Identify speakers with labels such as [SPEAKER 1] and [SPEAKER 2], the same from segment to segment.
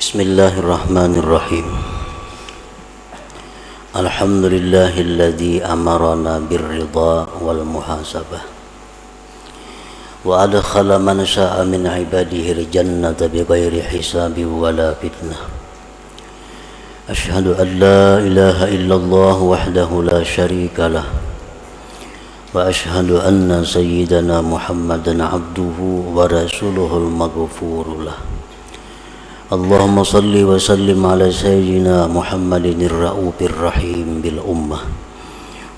[SPEAKER 1] Bismillahirrahmanirrahim. Alhamdulillahilladzi amarana birridha wal muhasabah wa adkhala man syaa min ibadihi al-jannata bighairi hisabin wala fitnah. Asyhadu an la ilaha illallah wahdahu la syarika lah wa asyhadu anna sayyidana Muhammadan abduhu wa rasuluhul maghfuru lah. Allahumma salli wa sallim ala sayyidina Muhammadin ar-ra'ufir rahim bil ummah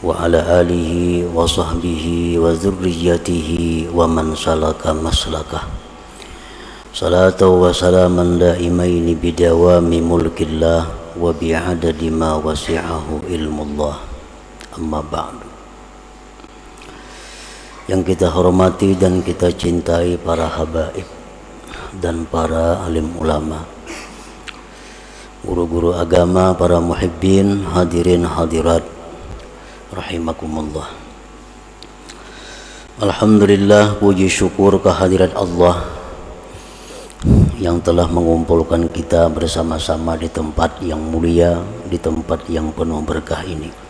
[SPEAKER 1] wa ala alihi wa sahbihi wa dhurriyyatihi wa man salaka maslakah. Salatu wa salaman daimaini bidawami mulkillah wa bi'adadi ma wasi'ahu ilmullah. Amma ba'du. Yang kita hormati dan kita cintai para habaib dan para alim ulama, guru-guru agama, para muhibbin, hadirin hadirat rahimakumullah. Alhamdulillah, puji syukur kehadirat Allah yang telah mengumpulkan kita bersama-sama di tempat yang mulia, di tempat yang penuh berkah ini.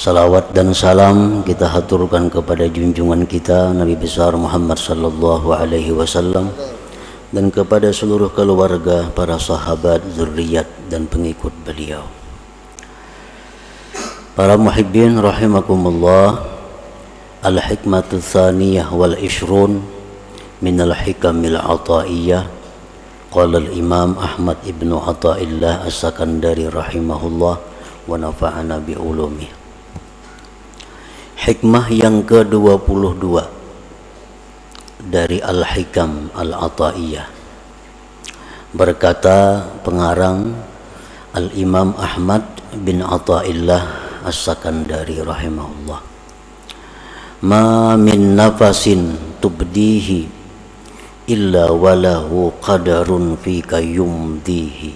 [SPEAKER 1] Salawat dan salam kita haturkan kepada junjungan kita Nabi besar Muhammad sallallahu alaihi wasallam dan kepada seluruh keluarga, para sahabat, zuriat dan pengikut beliau. Para muhibbin rahimakumullah, al-hikmatu tsaniyah wal ishrun min al-hikamil ataiyah. Qala al-imam Ahmad ibnu Athaillah as-Sakandari rahimahullah wa nafa'ana bi ulumih. Hikmah yang ke-22 dari Al-Hikam Al-Ataiyah. Berkata pengarang Al-Imam Ahmad bin Athaillah As-Sakandari rahimahullah, ma min nafasin tubdihi illa walahu qadarun fika yumdihi.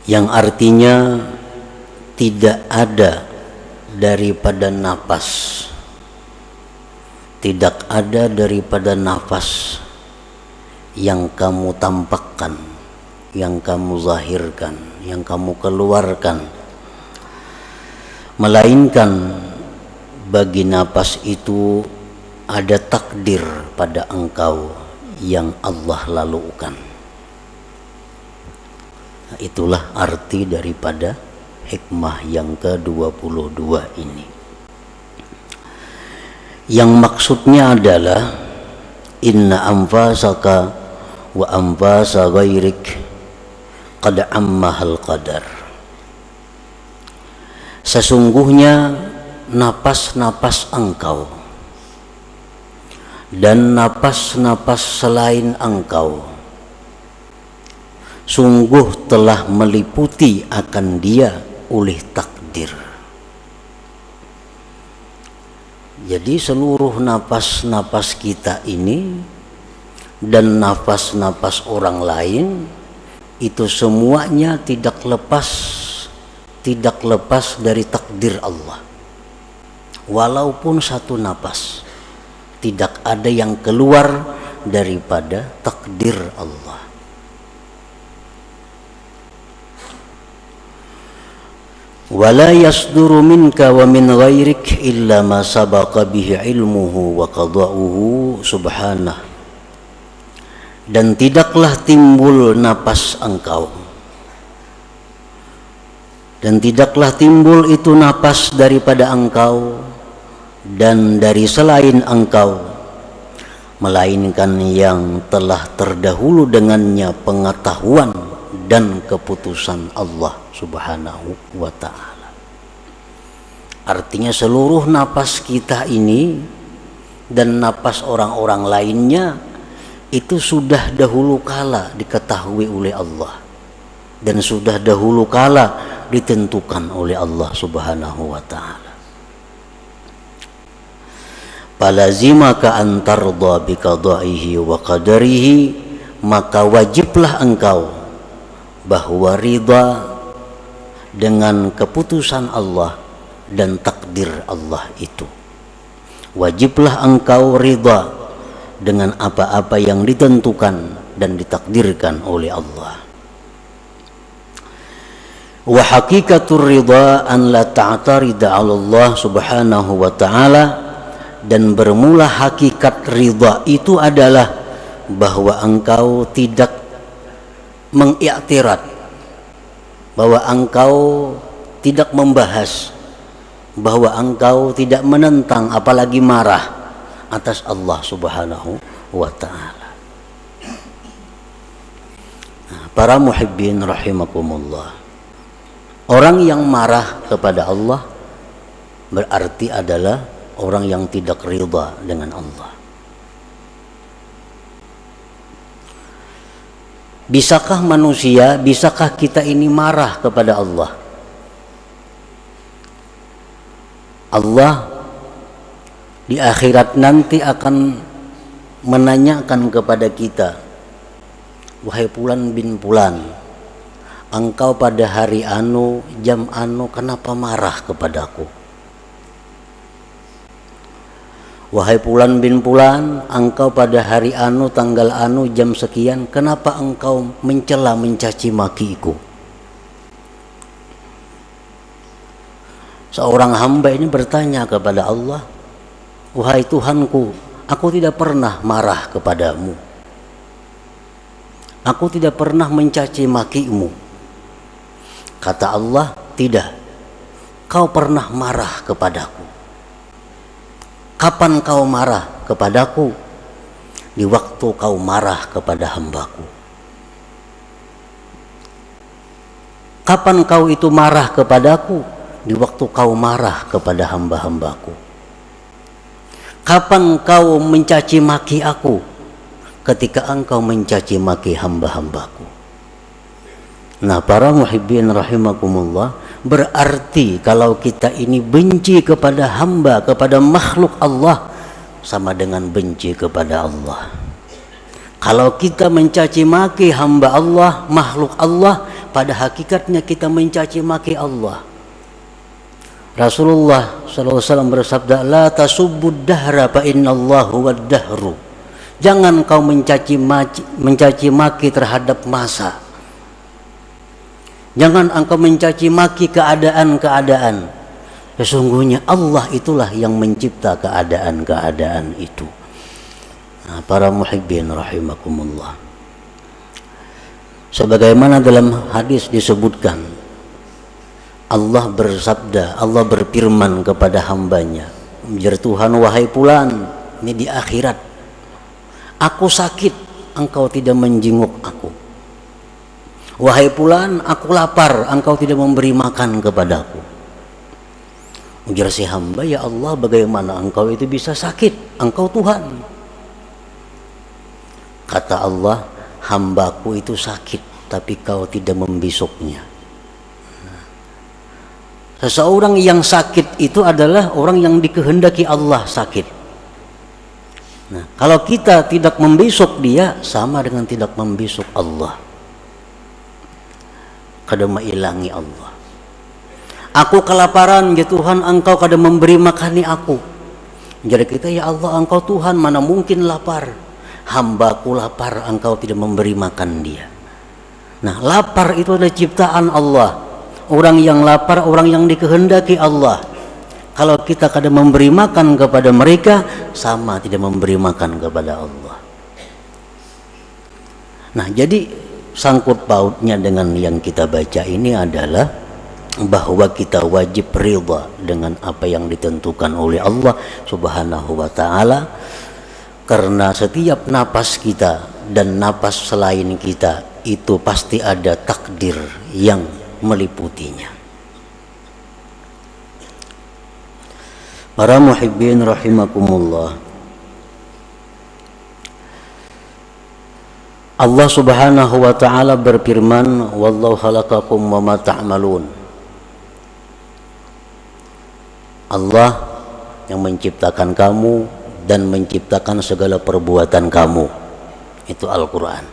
[SPEAKER 1] Yang artinya, tidak ada daripada nafas, tidak ada daripada nafas yang kamu tampakkan, yang kamu zahirkan, yang kamu keluarkan, melainkan bagi nafas itu ada takdir pada engkau yang Allah lalukan. Nah, itulah arti daripada hikmah yang ke-22 ini. Yang maksudnya adalah inna anfasaka wa anfasa ghairik qad ammahal qadar. Sesungguhnya napas-napas engkau dan napas-napas selain engkau sungguh telah meliputi akan dia oleh takdir. Jadi seluruh napas-napas kita ini dan napas-napas orang lain itu semuanya tidak lepas dari takdir Allah. Walaupun satu napas, tidak ada yang keluar daripada takdir Allah. Wala yasduru minka wa min ghairik illa ma sabaqa bihi ilmuhu wa qada'uhu subhanah. Dan tidaklah timbul napas engkau, dan tidaklah timbul itu napas daripada engkau dan dari selain engkau, melainkan yang telah terdahulu dengannya pengetahuan dan keputusan Allah subhanahu wa ta'ala. Artinya seluruh napas kita ini dan napas orang-orang lainnya itu sudah dahulu kala diketahui oleh Allah dan sudah dahulu kala ditentukan oleh Allah subhanahu wa ta'ala. Falazimaka an tarda bi qada'ihi wa qadarihi, maka wajiblah engkau bahwa ridha dengan keputusan Allah dan takdir Allah itu. Wajiblah engkau ridha dengan apa-apa yang ditentukan dan ditakdirkan oleh Allah. Wa haqiqatur ridha an la ta'tarida 'ala Allah subhanahu wa ta'ala, dan bermula hakikat ridha itu adalah bahwa engkau tidak mengiktirad, bahwa engkau tidak membahas, bahwa engkau tidak menentang apalagi marah atas Allah subhanahu wa ta'ala. Nah, para muhibbin rahimakumullah, orang yang marah kepada Allah berarti adalah orang yang tidak ridha dengan Allah. Bisakah manusia, bisakah kita ini marah kepada Allah? Allah di akhirat nanti akan menanyakan kepada kita, wahai Fulan bin Fulan, engkau pada hari anu, jam anu, kenapa marah kepadaku? Wahai Fulan bin Fulan, engkau pada hari anu, tanggal anu, jam sekian, kenapa engkau mencela, mencaci makiku? Seorang hamba ini bertanya kepada Allah, wahai Tuhanku, aku tidak pernah marah kepadamu, aku tidak pernah mencaci makimu. Kata Allah, tidak, kau pernah marah kepadaku. Kapan kau marah kepadaku? Di waktu kau marah kepada hambaku. Kapan kau itu marah kepadaku? Di waktu kau marah kepada hamba-hambaku. Kapan kau mencaci maki aku? Ketika engkau mencaci maki hamba-hambaku. Nah, para muhibbin rahimakumullah, berarti kalau kita ini benci kepada hamba, kepada makhluk Allah, sama dengan benci kepada Allah. Kalau kita mencaci maki hamba Allah, makhluk Allah, pada hakikatnya kita mencaci maki Allah. Rasulullah SAW bersabda, la tasubbud dahra fa innallahu wad-dahru. Jangan kau mencaci maki terhadap masa. Jangan engkau mencaci maki keadaan-keadaan. Sesungguhnya Allah itulah yang mencipta keadaan-keadaan itu. Nah, para muhibbin rahimakumullah, sebagaimana dalam hadis disebutkan, Allah bersabda, Allah berfirman kepada hambanya, menjadi Tuhan, wahai Fulan, ini di akhirat, aku sakit, engkau tidak menjenguk aku. Wahai Fulan, aku lapar, engkau tidak memberi makan kepadaku. Ujar si hamba, ya Allah, bagaimana engkau itu bisa sakit? Engkau Tuhan. Kata Allah, hambaku itu sakit, tapi kau tidak membisuknya. Seseorang yang sakit itu adalah orang yang dikehendaki Allah sakit. Nah, kalau kita tidak membisuk dia, sama dengan tidak membisuk Allah. Kada mailangi Allah. Aku kelaparan, ya Tuhan, engkau kada memberi makani aku. Jadi kita, ya Allah, engkau Tuhan, mana mungkin lapar. Hambaku lapar, engkau tidak memberi makan dia. Nah, lapar itu adalah ciptaan Allah. Orang yang lapar, orang yang dikehendaki Allah. Kalau kita kada memberi makan kepada mereka, sama tidak memberi makan kepada Allah. Nah, jadi sangkut pautnya dengan yang kita baca ini adalah bahwa kita wajib ridha dengan apa yang ditentukan oleh Allah Subhanahu wa ta'ala, karena setiap napas kita dan napas selain kita itu pasti ada takdir yang meliputinya. Para muhibbin rahimakumullah, Allah Subhanahu wa ta'ala berfirman, wallahu khalaqakum wa ma ta'malun. Allah yang menciptakan kamu dan menciptakan segala perbuatan kamu. Itu Al-Quran.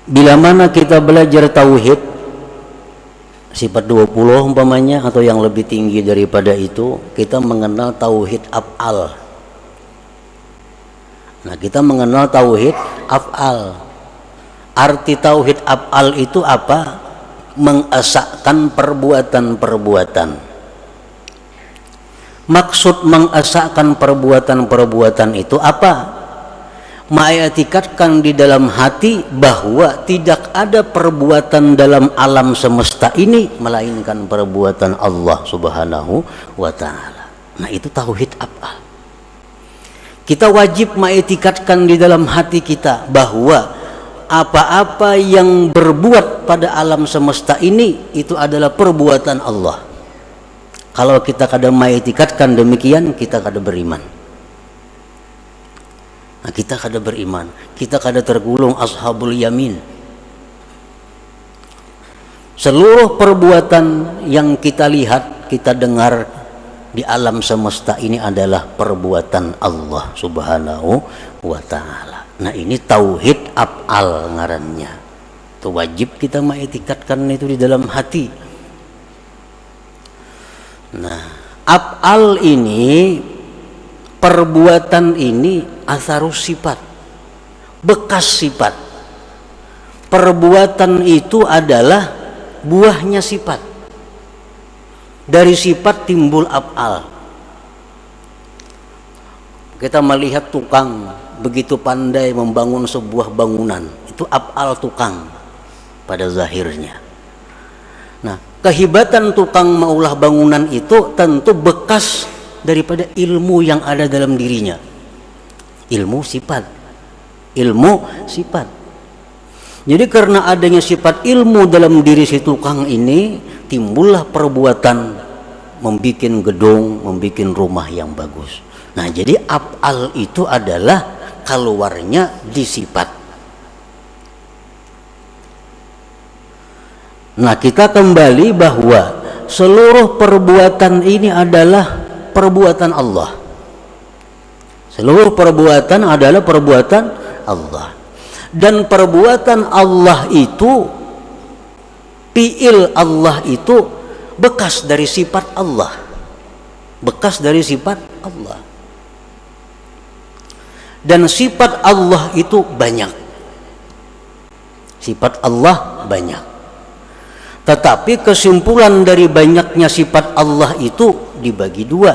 [SPEAKER 1] Bila mana kita belajar tauhid sifat 20 umpamanya, atau yang lebih tinggi daripada itu, kita mengenal tauhid af'al. Nah, kita mengenal tauhid af'al. Arti tauhid af'al itu apa? Mengesahkan perbuatan-perbuatan. Maksud mengesahkan perbuatan-perbuatan itu apa? Mengitikadkan di dalam hati bahwa tidak ada perbuatan dalam alam semesta ini melainkan perbuatan Allah Subhanahu wa ta'ala. Nah, itu tauhid af'al. Kita wajib mengitikadkan di dalam hati kita bahwa apa-apa yang berbuat pada alam semesta ini itu adalah perbuatan Allah. Kalau kita kada mengitikadkan demikian, kita kada beriman. Nah, kita kada beriman, kita kada tergolong ashabul yamin. Seluruh perbuatan yang kita lihat, kita dengar di alam semesta ini adalah perbuatan Allah Subhanahu wa ta'ala. Nah, ini tauhid af'al ngarannya. Itu wajib kita mengitikadkan itu di dalam hati. Nah, af'al ini, perbuatan ini asarus sifat, bekas sifat. Perbuatan itu adalah buahnya sifat. Dari sifat timbul af'al. Kita melihat tukang begitu pandai membangun sebuah bangunan, itu af'al tukang pada zahirnya. Nah, kehebatan tukang maulah bangunan itu tentu bekas daripada ilmu yang ada dalam dirinya. Ilmu sifat. Jadi karena adanya sifat ilmu dalam diri si tukang ini, timbullah perbuatan membikin gedung, membikin rumah yang bagus. Nah, jadi af'al itu adalah keluarnya di sifat. Nah, kita kembali bahwa seluruh perbuatan ini adalah perbuatan Allah. Seluruh perbuatan adalah perbuatan Allah. Dan perbuatan Allah itu, fi'il Allah itu bekas dari sifat Allah. Bekas dari sifat Allah. Dan sifat Allah itu banyak. Sifat Allah banyak. Tetapi kesimpulan dari banyaknya sifat Allah itu dibagi dua.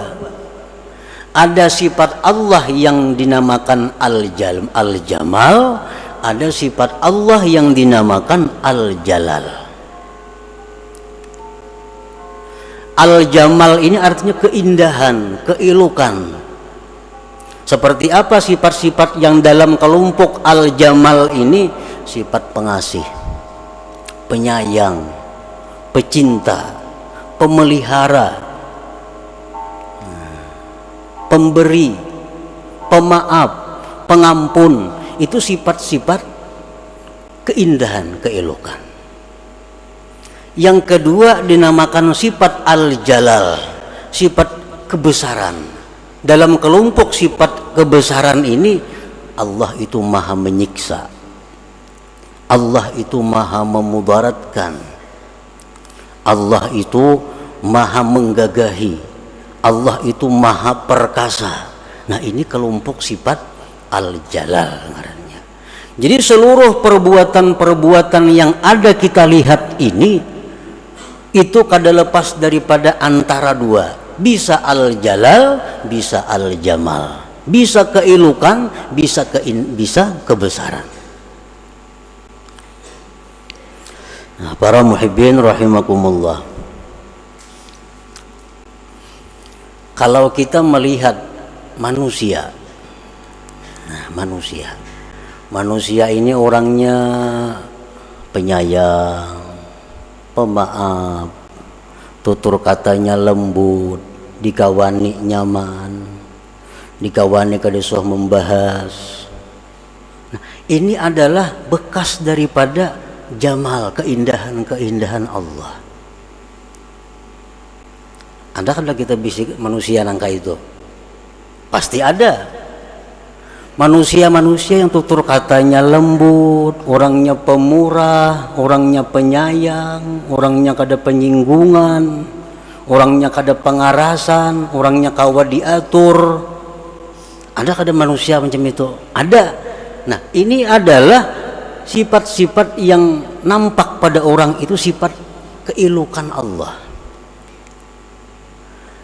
[SPEAKER 1] Ada sifat Allah yang dinamakan Al-Jamal, ada sifat Allah yang dinamakan Al-Jalal. Al-Jamal ini artinya keindahan, keelokan. Seperti apa sifat-sifat yang dalam kelompok Al-Jamal ini? Sifat pengasih, penyayang, pecinta, pemelihara, pemberi, pemaaf, pengampun. Itu sifat-sifat keindahan, keelokan. Yang kedua dinamakan sifat Al-Jalal, sifat kebesaran. Dalam kelompok sifat kebesaran ini, Allah itu maha menyiksa, Allah itu maha memudaratkan, Allah itu maha menggagahi, Allah itu maha perkasa. Nah, ini kelompok sifat Al-Jalal ngarannya. Jadi seluruh perbuatan-perbuatan yang ada kita lihat ini, itu kada lepas daripada antara dua. Bisa Al-Jalal, bisa Al-Jamal. Bisa keelokan, bisa kebesaran. Nah, para muhibbin rahimakumullah. Kalau kita melihat manusia, nah, manusia ini orangnya penyayang, pemaaf, tutur katanya lembut, dikawani nyaman, dikawani kadesoh membahas. Nah, ini adalah bekas daripada jamal, keindahan Allah. Ada kan kita bisik manusia nangka itu? Pasti ada. Manusia-manusia yang tutur katanya lembut, orangnya pemurah, orangnya penyayang, orangnya kada penyinggungan, orangnya kada pengarasan, orangnya kawa diatur. Ada manusia macam itu? Ada. Nah, ini adalah sifat-sifat yang nampak pada orang itu, sifat keelukan Allah.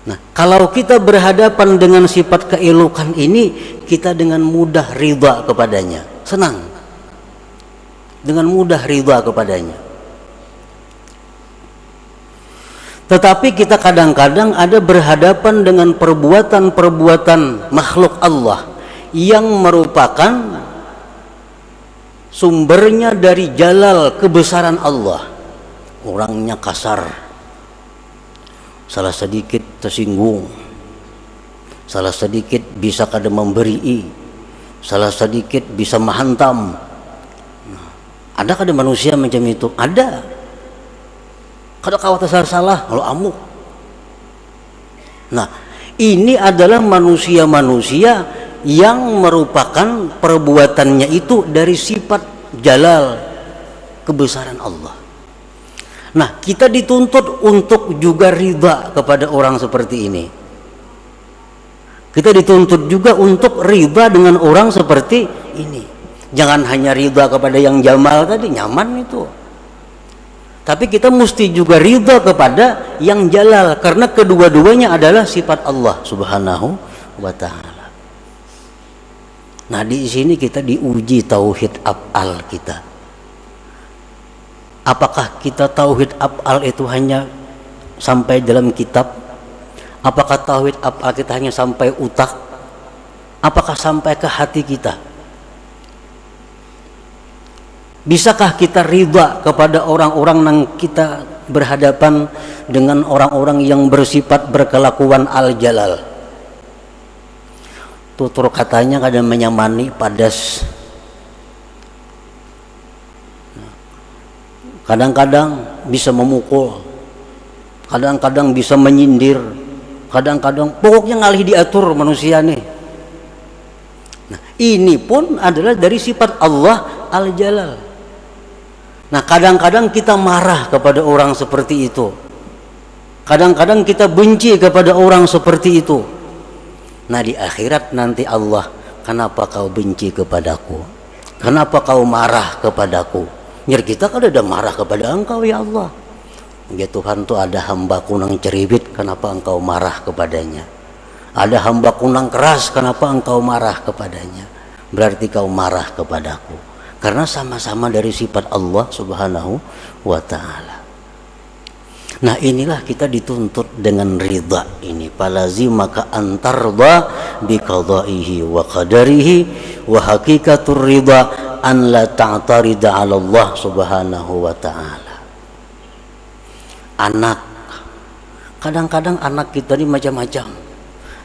[SPEAKER 1] Nah, kalau kita berhadapan dengan sifat keelukan ini, kita dengan mudah ridha kepadanya, senang. Dengan mudah ridha kepadanya. Tetapi kita kadang-kadang ada berhadapan dengan perbuatan-perbuatan makhluk Allah yang merupakan sumbernya dari jalal kebesaran Allah. Orangnya kasar, salah sedikit tersinggung, salah sedikit bisa kada memberi, salah sedikit bisa menghantam. Ada kada manusia macam itu? Ada. Kada kawat salah kalau amuk. Nah, ini adalah manusia-manusia yang merupakan perbuatannya itu dari sifat jalal kebesaran Allah. Nah, kita dituntut untuk juga ridha kepada orang seperti ini. Kita dituntut juga untuk ridha dengan orang seperti ini. Jangan hanya ridha kepada yang jamal tadi, nyaman itu. Tapi kita mesti juga ridha kepada yang jalal, karena kedua-duanya adalah sifat Allah Subhanahu wa ta'ala. Nah, di sini kita diuji tauhid af'al kita. Apakah kita tauhid af'al itu hanya sampai dalam kitab? Apakah tauhid af'al kita hanya sampai utak? Apakah sampai ke hati kita? Bisakah kita ridha kepada orang-orang yang kita berhadapan dengan orang-orang yang bersifat berkelakuan al-jalal? Tutur katanya kadang menyamani, padas. Kadang-kadang bisa memukul, kadang-kadang bisa menyindir, kadang-kadang pokoknya ngalih diatur manusia nih. Nah, ini pun adalah dari sifat Allah al-jalal. Nah, kadang-kadang kita marah kepada orang seperti itu. Kadang-kadang kita benci kepada orang seperti itu. Nah, di akhirat nanti Allah, kenapa kau benci kepadaku? Kenapa kau marah kepadaku? Nyir kita kan ada marah kepada engkau ya Allah. Ya Tuhan, tuh ada hambaku nang ceribit, kenapa engkau marah kepadanya? Ada hambaku nang keras, kenapa engkau marah kepadanya? Berarti kau marah kepadaku. Karena sama-sama dari sifat Allah Subhanahu wa ta'ala. Nah, inilah kita dituntut dengan ridha ini. Falazimaka antarda biqadaihi wa qadarihi wa hakikatur ridha an la ta'tarida 'ala Allah Subhanahu wa ta'ala. Anak, kadang-kadang anak kita ini macam-macam.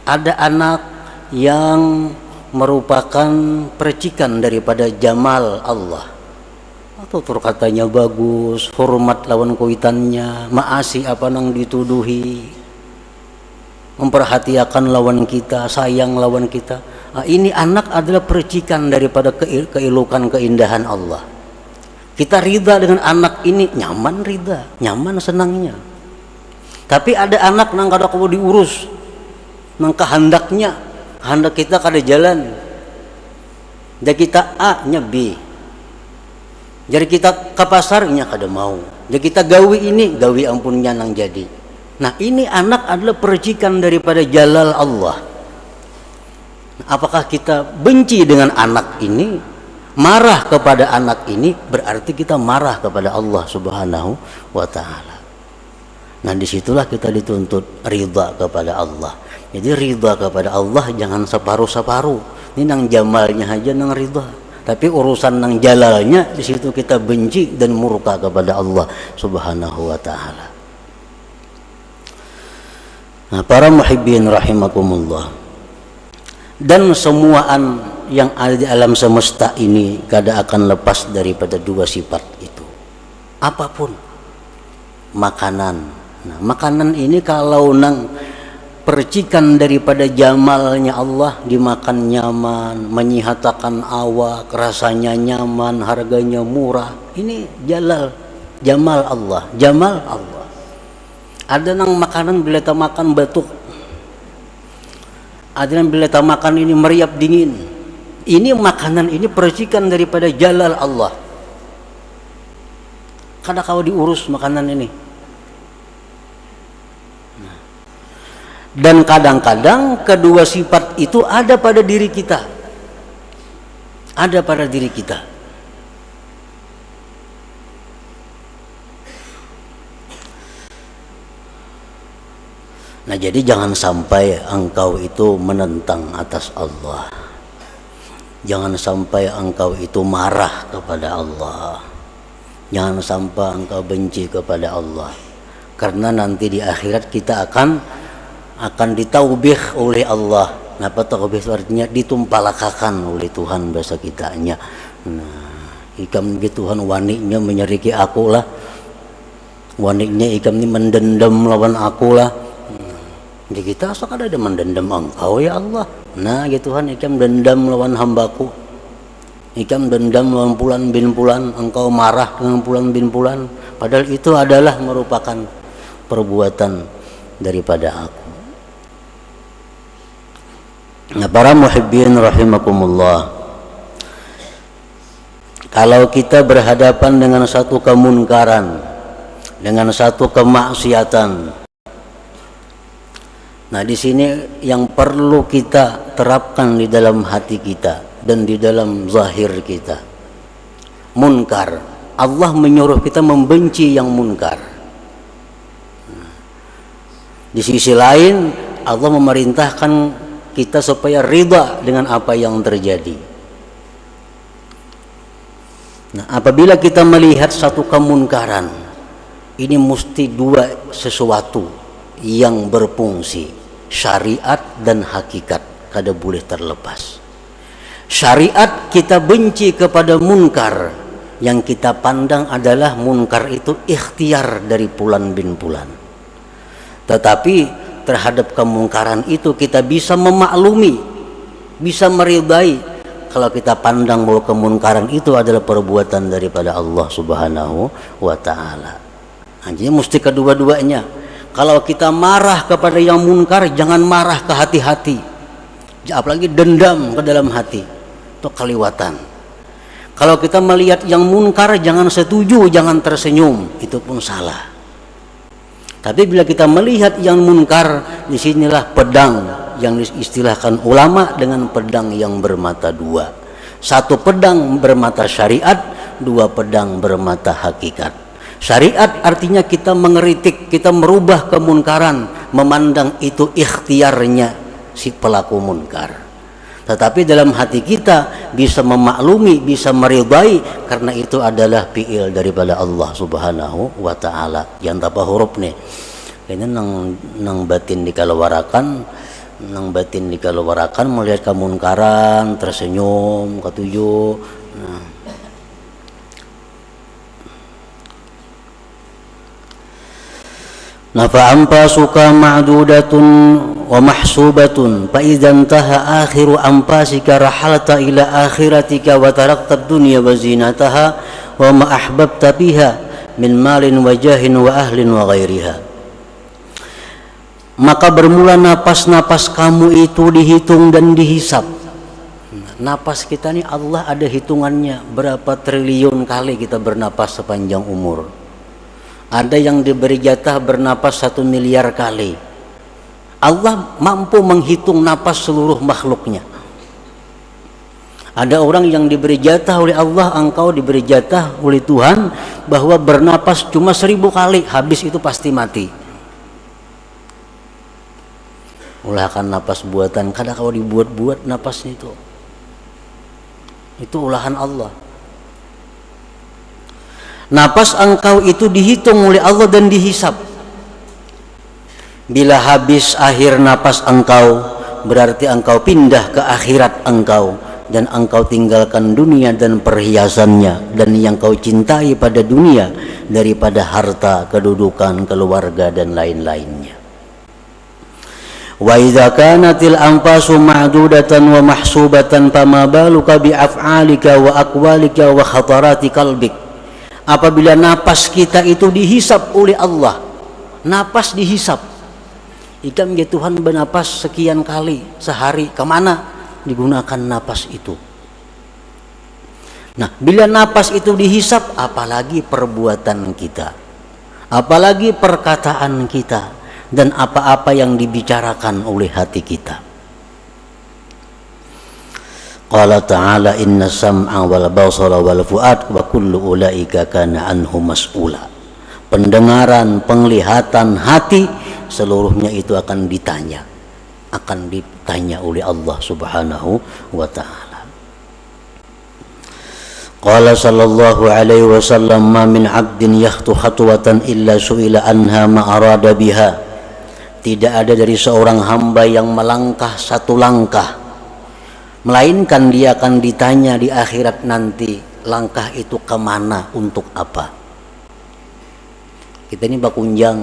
[SPEAKER 1] Ada anak yang merupakan percikan daripada jamal Allah, atau katanya bagus, hormat lawan kuitannya, maasi apa nang dituduhi, memperhatikan lawan kita, sayang lawan kita. Nah, ini anak adalah percikan daripada keelukan keindahan Allah. Kita ridha dengan anak ini, nyaman ridha, nyaman senangnya. Tapi ada anak nang kada kudu diurus, nang kehendaknya, hendak kita kada jalan. Jadi kita A nya B. Jadi kita ke pasarnya kada mau. Jadi kita gawi ini, gawi ampunnya nang jadi. Nah, ini anak adalah percikan daripada jalal Allah. Apakah kita benci dengan anak ini, marah kepada anak ini, berarti kita marah kepada Allah Subhanahu wa ta'ala. Nah, disitulah kita dituntut ridha kepada Allah. Jadi ridha kepada Allah jangan separuh-separuh. Ini nang jamalnya aja nang ridha, tapi urusan nang jalalnya di situ kita benci dan murka kepada Allah Subhanahu wa ta'ala. Nah, para muhibbin rahimakumullah, dan semuaan yang ada di alam semesta ini kada akan lepas daripada dua sifat itu. Apapun makanan. Nah, makanan ini kalau nang percikan daripada jamalnya Allah, dimakan nyaman, menyihatakan awak, rasanya nyaman, harganya murah. Ini jamal Allah, jamal Allah. Ada nang makanan bila kita makan batuk, Adanya bila kita makan ini meriap dingin. Ini makanan ini percikan daripada jalal Allah. Kada kau diurus makanan ini. Dan kadang-kadang kedua sifat itu ada pada diri kita. Ada pada diri kita. Nah, jadi jangan sampai engkau itu menentang atas Allah. Jangan sampai engkau itu marah kepada Allah. Jangan sampai engkau benci kepada Allah. Karena nanti di akhirat kita akan ditaubih oleh Allah. Apa taubih itu artinya? Ditumpalakakan oleh Tuhan bahasa kitanya. Nah, ikam gitu Tuhan waniknya menyeriki aku lah. Waniknya ikam ini mendendam lawan aku lah. Jadi kita asal ada mendendam engkau ya Allah. Nah ya Tuhan, ikam dendam lawan hambaku. Ikam dendam lawan Fulan bin Fulan. Engkau marah dengan Fulan bin Fulan. Padahal itu adalah merupakan perbuatan daripada aku. Nah, para muhibbin rahimakumullah, kalau kita berhadapan dengan satu kemunkaran, dengan satu kemaksiatan, nah di sini yang perlu kita terapkan di dalam hati kita dan di dalam zahir kita. Munkar, Allah menyuruh kita membenci yang munkar. Di sisi lain Allah memerintahkan kita supaya ridha dengan apa yang terjadi. Nah, apabila kita melihat satu kemunkaran, ini mesti dua sesuatu yang berfungsi, syariat dan hakikat, kada boleh terlepas. Syariat kita benci kepada munkar, yang kita pandang adalah munkar itu ikhtiar dari Fulan bin Fulan. Tetapi terhadap kemungkaran itu kita bisa memaklumi, bisa meridai kalau kita pandang bahwa kemungkaran itu adalah perbuatan daripada Allah Subhanahu wa taala. Jadi mesti kedua-duanya. Kalau kita marah kepada yang munkar, jangan marah ke hati-hati, apalagi dendam ke dalam hati, itu keliwatan. Kalau kita melihat yang munkar, jangan setuju, jangan tersenyum, itu pun salah. Tapi bila kita melihat yang munkar, disinilah pedang yang diistilahkan ulama dengan pedang yang bermata dua. Satu pedang bermata syariat, dua pedang bermata hakikat. Syariat artinya kita mengeritik, kita merubah kemunkaran, memandang itu ikhtiarnya si pelaku munkar. Tetapi dalam hati kita bisa memaklumi, bisa meridai, karena itu adalah fi'il daripada Allah Subhanahu wa taala. Yang apa huruf nih? Ini nang batin dikalawarakan, melihat kemunkaran, tersenyum, ketujuh. Nah, fa'ampasuka ma'dudatun wa mahsubatun fa idza intaha akhiru ampasika rahalta ila akhiratika wa tarakta ad-dunya wa zinataha wa ma ahbabta biha min malin wa jahin wa ahlin wa ghairiha. Maka bermula napas-napas kamu itu dihitung dan dihisap. Napas kita ini Allah ada hitungannya, berapa triliun kali kita bernapas sepanjang umur. Ada yang diberi jatah bernapas 1 miliar kali. Allah mampu menghitung napas seluruh makhluknya. Ada orang yang diberi jatah oleh Allah, engkau diberi jatah oleh Tuhan bahwa bernapas cuma 1000 kali, habis itu pasti mati. Ulahkan napas buatan, kadang kau dibuat-buat napasnya itu ulahan Allah. Napas engkau itu dihitung oleh Allah dan dihisap. Bila habis akhir napas engkau, berarti engkau pindah ke akhirat engkau, dan engkau tinggalkan dunia dan perhiasannya dan yang kau cintai pada dunia daripada harta, kedudukan, keluarga dan lain-lainnya. Wa idza kanatil anfasu ma'dudatan wa mahsubatan fama baluka bi af'alika wa aqwalika wa khatarati qalbik. Apabila napas kita itu dihisap oleh Allah, napas dihisap, Ikam ya Tuhan bernapas sekian kali sehari, kemana digunakan napas itu? Nah, bila napas itu dihisap, apalagi perbuatan kita, apalagi perkataan kita, dan apa-apa yang dibicarakan oleh hati kita. Qala ta'ala inna sam'a wal basara wal fu'ad wa kullu ulaika kana anhu mas'ula. Pendengaran, penglihatan, hati, seluruhnya itu akan ditanya oleh Allah Subhanahu wa ta'ala. Qala sallallahu alaihi wasallam ma min 'abdin yakhtu khatwatan illa su'ila anha ma arada biha. Tidak ada dari seorang hamba yang melangkah satu langkah, melainkan dia akan ditanya di akhirat nanti, langkah itu kemana, untuk apa. Kita ini bakunjang,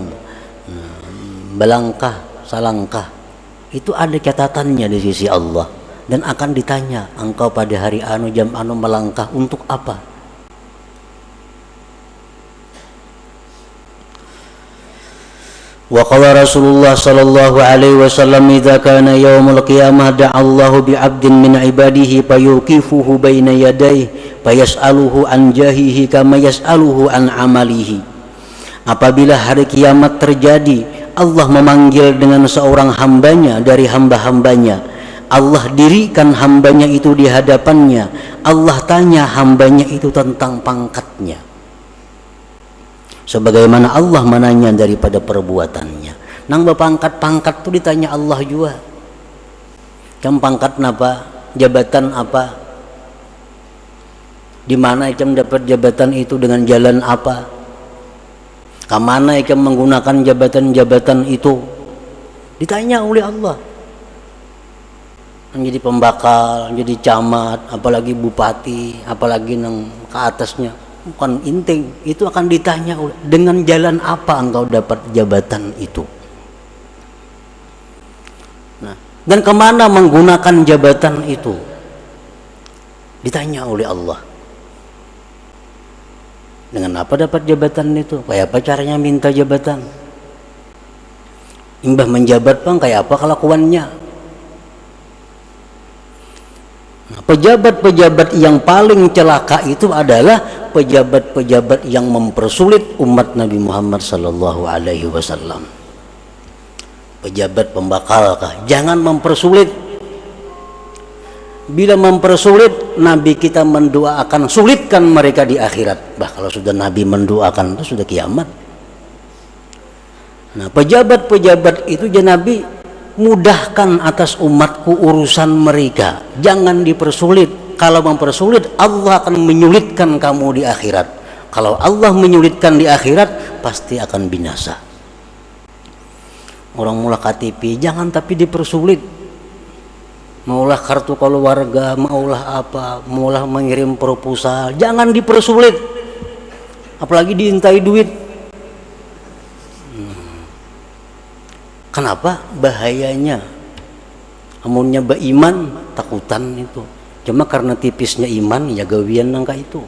[SPEAKER 1] belangkah, salangkah, itu ada catatannya di sisi Allah, dan akan ditanya, engkau pada hari anu jam anu melangkah untuk apa? Wa qala Rasulullah sallallahu alaihi wasallam idza kana yaumul qiyamah da'a Allahu bi 'abdin min 'ibadihi fayuqifuhu baina yadayhi fayas'aluhu an jahihi kama yas'aluhu an 'amalihi. Apabila hari kiamat terjadi, Allah memanggil dengan seorang hambanya dari hamba-hambanya. Allah dirikan hambanya itu di hadapannya. Allah tanya hambanya itu tentang pangkatnya, sebagaimana Allah menanya daripada perbuatannya. Nang pangkat-pangkat itu ditanya Allah juga. Kamu pangkat apa? Jabatan apa? Di mana kamu dapat jabatan itu, dengan jalan apa? Kemana kamu menggunakan jabatan-jabatan itu? Ditanya oleh Allah. Menjadi pembakal, jadi camat, apalagi bupati, apalagi nang ke atasnya, bukan inting, itu akan ditanya dengan jalan apa engkau dapat jabatan itu. Nah, dan kemana menggunakan jabatan itu, ditanya oleh Allah. Dengan apa dapat jabatan itu? Kayak apa caranya minta jabatan? Imbah menjabat bang, kayak apa kelakuannya? Nah, pejabat-pejabat yang paling celaka itu adalah pejabat-pejabat yang mempersulit umat Nabi Muhammad sallallahu alaihi wasallam. Pejabat pembakalkah? Jangan mempersulit. Bila mempersulit, Nabi kita mendoakan sulitkan mereka di akhirat. Bah, kalau sudah Nabi mendoakan itu sudah kiamat. Nah, pejabat-pejabat itu ya Nabi, mudahkan atas umatku urusan mereka, jangan dipersulit. Kalau mempersulit, Allah akan menyulitkan kamu di akhirat. Kalau Allah menyulitkan di akhirat, pasti akan binasa. Orang mula KTP jangan tapi dipersulit. Maulah kartu keluarga, maulah apa, maulah mengirim proposal, jangan dipersulit, apalagi diintai duit. Kenapa? Bahayanya. Amunnya beriman, takutan itu. Cuma karena tipisnya iman, ya gawian nangka itu.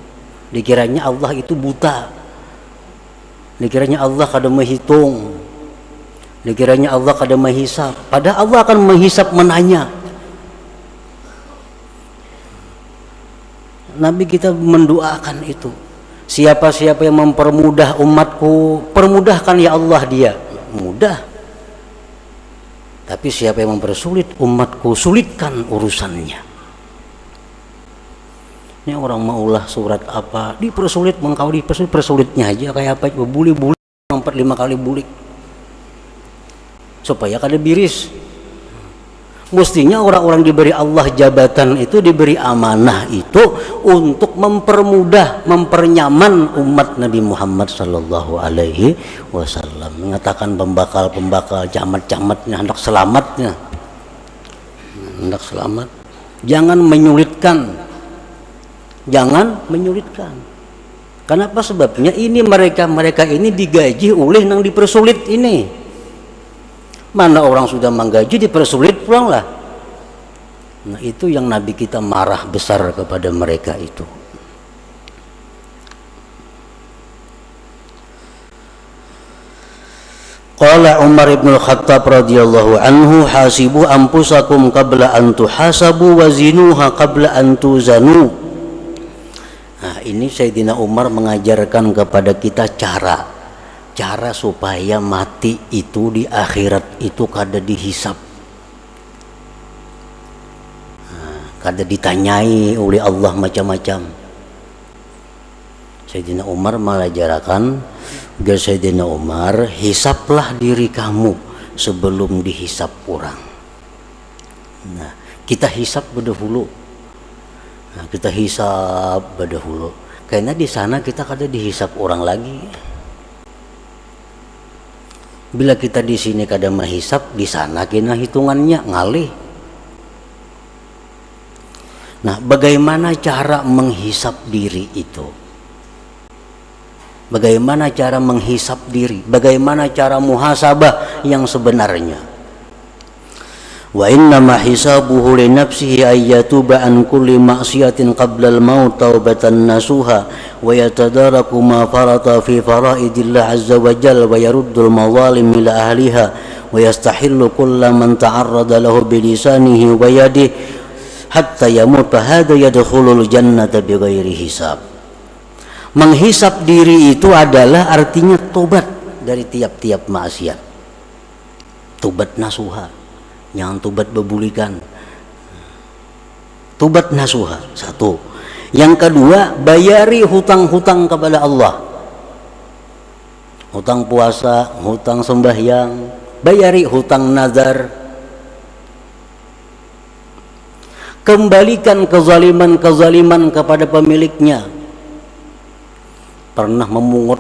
[SPEAKER 1] Dikiranya Allah itu buta. Dikiranya Allah kada menghitung. Dikiranya Allah kada menghisap. Padahal Allah akan menghisap, menanya. Nabi kita mendoakan itu. Siapa-siapa yang mempermudah umatku, permudahkan ya Allah dia. Mudah. Tapi siapa yang mempersulit umatku, sulitkan urusannya. Ini orang maulah surat apa, dipersulit, mengkau dipersulit, persulitnya aja kayak apa, bulik-bulik 4-5 kali bulik. Supaya kada biris. Mestinya orang-orang diberi Allah jabatan itu, diberi amanah itu untuk mempermudah, mempernyaman umat Nabi Muhammad sallallahu alaihi wasallam. Mengatakan pembakal-pembakal, camat-camatnya, hendak selamatnya. Hendak selamat. Jangan menyulitkan. Jangan menyulitkan. Kenapa sebabnya? Ini mereka ini digaji oleh yang dipersulit ini. Mana orang sudah menggaji dipersulit pulanglah. Nah, itu yang Nabi kita marah besar kepada mereka itu. Qala Umar ibn Khattab radhiyallahu anhu, hasibu anfusakum qabla an tuhasabu wa zinuha qabla an tuzanu. Nah, ini Sayyidina Umar mengajarkan kepada kita cara supaya mati itu di akhirat itu kada dihisap, kada ditanyai oleh Allah macam-macam. Sayyidina Umar mengajarkan agar Sayyidina Umar, hisaplah diri kamu sebelum dihisap orang. Nah, kita hisap berdahulu. Nah, kita hisap berdahulu. Karena di sana kita kada dihisap orang lagi. Bila kita di sini kada menghisap, di sana kena hitungannya ngalih. Nah, bagaimana cara menghisap diri itu? Bagaimana cara menghisap diri? Bagaimana cara muhasabah yang sebenarnya? Wa inna ma hisabuhu li nafsihi ay yatuba an kulli ma'siyatin qabla al-maut taubatan nasuha wa yatadaraku ma farata fi faraidillah azza wa jalla wa yaruddul mazalim ila ahliha wa yastahillu kulla man ta'arrada lahu bi lisanihi wa yadihi hatta yamut fa hadha yadkhulul jannata bighairi hisab. Menghisap diri itu adalah artinya tobat dari tiap-tiap maksiat. Tobat nasuha, jangan tobat bebulikan. Tobat nasuha, satu. Yang kedua, bayari hutang-hutang kepada Allah. Hutang puasa, hutang sembahyang, bayari hutang nazar. Kembalikan kezaliman-kezaliman kepada pemiliknya. Pernah memungut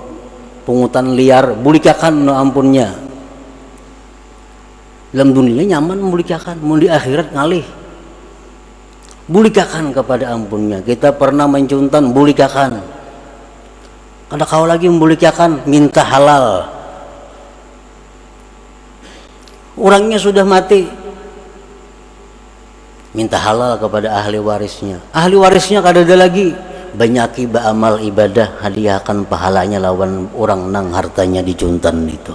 [SPEAKER 1] pungutan liar, bulikakan no ampunnya. Dalam dunia nyaman bulikakan, mau di akhirat ngalih. Bulikakan kepada ampunnya. Kita pernah mencuntan, bulikakan. Kada kau lagi membulikakan, minta halal. Orangnya sudah mati, minta halal kepada ahli warisnya. Ahli warisnya kada ada lagi, banyaki beramal ibadah, hadiahkan pahalanya lawan orang nang hartanya dicuntan itu.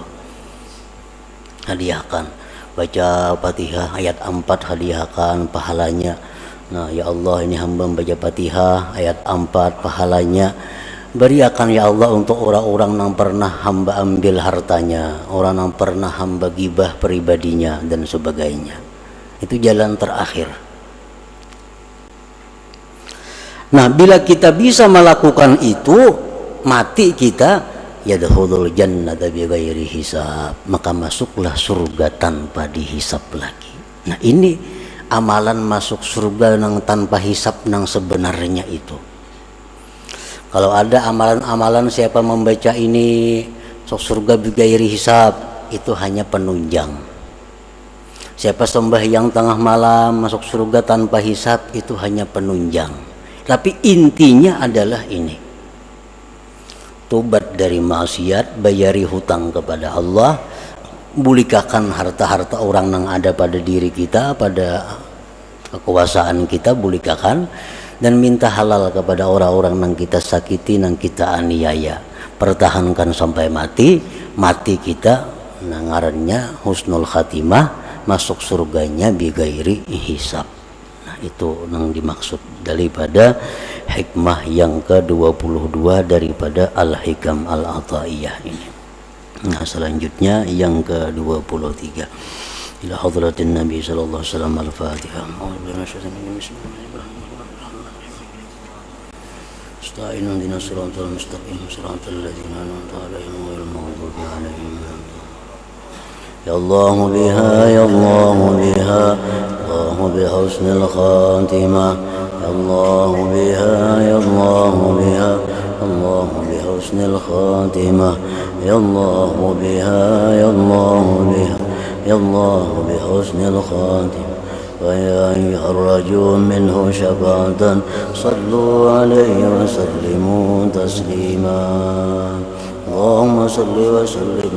[SPEAKER 1] Hadiahkan, baca Fatihah ayat 4, hadiahkan pahalanya. Nah, ya Allah, ini hamba membaca Fatihah ayat 4, pahalanya beriakan ya Allah untuk orang-orang yang pernah hamba ambil hartanya, orang yang pernah hamba gibah pribadinya dan sebagainya. Itu jalan terakhir. Nah, bila kita bisa melakukan itu, mati kita yadkhulul jannata bighairi hisab, maka masuklah surga tanpa dihisap lagi. Nah, ini amalan masuk surga nang tanpa hisap nang sebenarnya itu. Kalau ada amalan-amalan siapa membaca ini masuk surga bighairi hisab, itu hanya penunjang. Siapa sembahyang tengah malam masuk surga tanpa hisap, itu hanya penunjang. Tapi intinya adalah ini, tobat dari maksiat, bayari hutang kepada Allah, bulikakan harta-harta orang yang ada pada diri kita, pada kekuasaan kita, bulikakan, dan minta halal kepada orang-orang yang kita sakiti, yang kita aniaya. Pertahankan sampai mati, mati kita ngarannya husnul khatimah, masuk surganya bighairi hisab. Itu yang dimaksud daripada hikmah yang ke-22 daripada Al-Hikam Al-Ataiyah ini. Nah, selanjutnya yang ke-23 ila hadratin Nabi sallallahu alaihi wasallam. Al-Fatihah. Astagfirullah dinas siratal mustaqim siratal ladzina an'amta alaihim ghairil maghdubi alaihim. Ya Allah biha ya Allah biha Allah bihusnil khatimah ya Allah biha ya Allah biha Allah bihusnil khatimah ya Allah biha ya Allah biha ya Allah bihusnil khatimah wa ya ayyuhar rajul minhu syafa'atan sallu alaihi wa sallimu taslima Allahumma salli wa sallim